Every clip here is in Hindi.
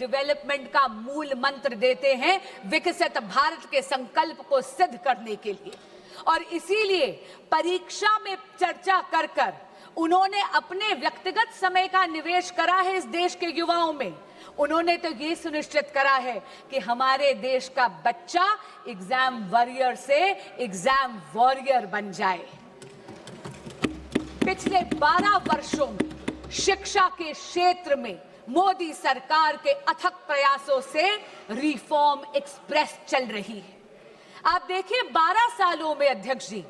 डेवलपमेंट का मूल मंत्र देते हैं विकसित भारत के संकल्प को सिद्ध करने के लिए। और इसीलिए परीक्षा में चर्चा कर कर उन्होंने अपने व्यक्तिगत समय का निवेश करा है इस देश के युवाओं में। उन्होंने तो ये सुनिश्चित करा है कि हमारे देश का बच्चा एग्जाम वॉरियर से एग्जाम वॉरियर बन जाए। पिछले 12 वर्षों में शिक्षा के क्षेत्र में मोदी सरकार के अथक प्रयासों से रिफॉर्म एक्सप्रेस चल रही है। आप देखिए 12 सालों में अध्यक्ष जी,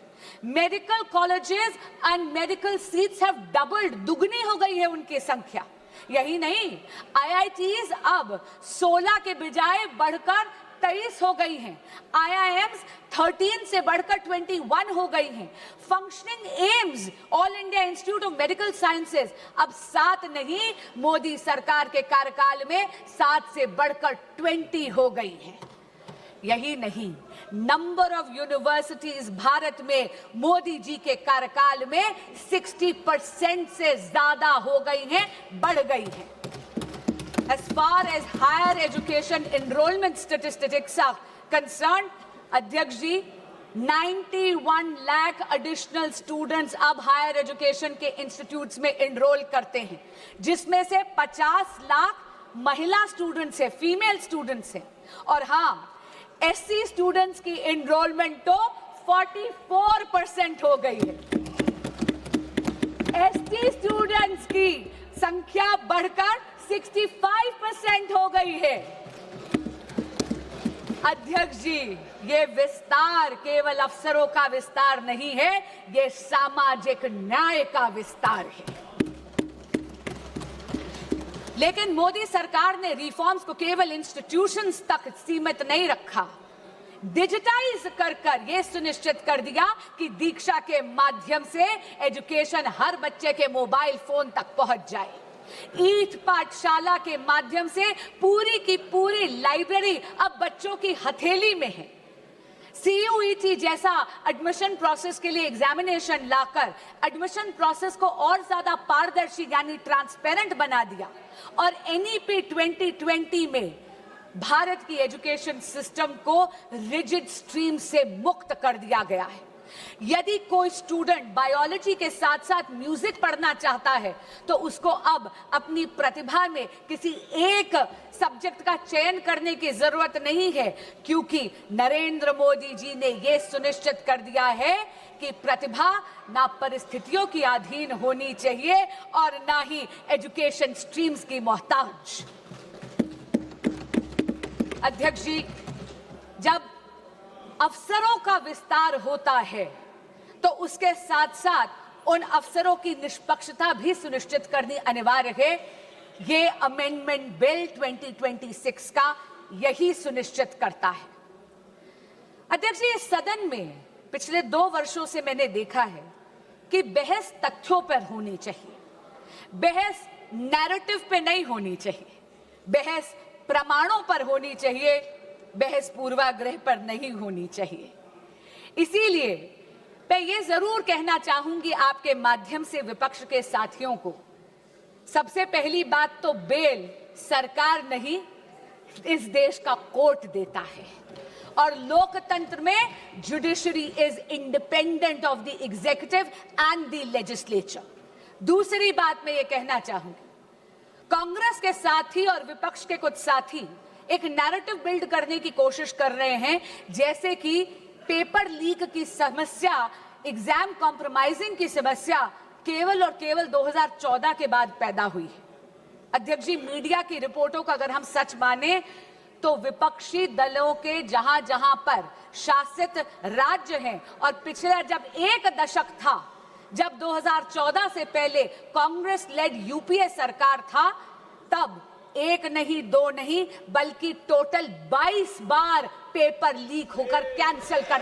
medical colleges and medical seats have doubled, दुगनी हो गई है उनकी संख्या। यही नहीं, आईआईटीज अब 16 के बजाय बढ़कर 23 हो गई हैं। आईआईएम्स 13 से बढ़कर 21 हो गई हैं। Functioning AIIMS, all India institute of medical sciences अब 7 नहीं, मोदी सरकार के कार्यकाल में 7 से बढ़कर 20 हो गई हैं। यही नहीं, नंबर ऑफ यूनिवर्सिटीज भारत में मोदी जी के कार्यकाल में 60% से ज्यादा हो गई हैं, बढ़ गई हैं। As far as higher education enrollment statistics are concerned, अध्यक्ष जी, 91 लाख एडिशनल स्टूडेंट्स अब हायर एजुकेशन के इंस्टीट्यूट्स में एनरोल करते हैं, जिसमें से 50 लाख महिला स्टूडेंट्स हैं, फीमेल स्टूडेंट्स हैं। और हाँ, एससी स्टूडेंट्स की एनरोलमेंट तो 44% हो गई है। एसटी स्टूडेंट्स की संख्या बढ़कर 65% हो गई है। अध्यक्ष जी, ये विस्तार केवल अफसरों का विस्तार नहीं है, ये सामाजिक न्याय का विस्तार है। लेकिन मोदी सरकार ने रिफॉर्म्स को केवल इंस्टीट्यूशंस तक सीमित नहीं रखा, डिजिटाइज कर कर यह सुनिश्चित कर दिया कि दीक्षा के माध्यम से एजुकेशन हर बच्चे के मोबाइल फोन तक पहुंच जाए। ईट पाठशाला के माध्यम से पूरी की पूरी लाइब्रेरी अब बच्चों की हथेली में है। CUET जैसा एडमिशन प्रोसेस के लिए एग्जामिनेशन लाकर एडमिशन प्रोसेस को और ज्यादा पारदर्शी यानी ट्रांसपेरेंट बना दिया। और NEP 2020 में भारत की एजुकेशन सिस्टम को रिजिड स्ट्रीम से मुक्त कर दिया गया है। यदि कोई स्टूडेंट बायोलॉजी के साथ साथ म्यूजिक पढ़ना चाहता है तो उसको अब अपनी प्रतिभा में किसी एक सब्जेक्ट का चयन करने की जरूरत नहीं है, क्योंकि नरेंद्र मोदी जी ने यह सुनिश्चित कर दिया है कि प्रतिभा ना परिस्थितियों की अधीन होनी चाहिए और ना ही एजुकेशन स्ट्रीम्स की मोहताज। अध्यक्ष जी, जब अफसरों का विस्तार होता है तो उसके साथ साथ उन अफसरों की निष्पक्षता भी सुनिश्चित करनी अनिवार्य है। ये अमेंडमेंट बिल 2026 का यही सुनिश्चित करता है। अध्यक्ष जी, इस सदन में पिछले 2 वर्षों से मैंने देखा है कि बहस तथ्यों पर होनी चाहिए, बहस नैरेटिव पे नहीं होनी चाहिए, बहस प्रमाणों पर होनी चाहिए, बहस पूर्वाग्रह पर नहीं होनी चाहिए। इसीलिए मैं ये जरूर कहना चाहूंगी आपके माध्यम से विपक्ष के साथियों को, सबसे पहली बात तो बेल सरकार नहीं, इस देश का कोर्ट देता है और लोकतंत्र में judiciary is independent of the executive and the legislature. दूसरी बात मैं ये कहना चाहूंगी, कांग्रेस के साथी और विपक्ष के कुछ साथी एक नैरेटिव बिल्ड करने की कोशिश कर रहे हैं, जैसे कि पेपर लीक की समस्या, एग्जाम कॉम्प्रोमाइजिंग की समस्या केवल और केवल 2014 के बाद पैदा हुई है। अध्यक्ष जी, मीडिया की रिपोर्टों का अगर हम सच माने तो विपक्षी दलों के जहां जहां पर शासित राज्य हैं और पिछला जब 1 दशक था, जब 2014 से पहले कांग्रेस लेड यूपीए सरकार था, तब 1 नहीं 2 नहीं बल्कि टोटल 22 बार पेपर लीक होकर कैंसिल करने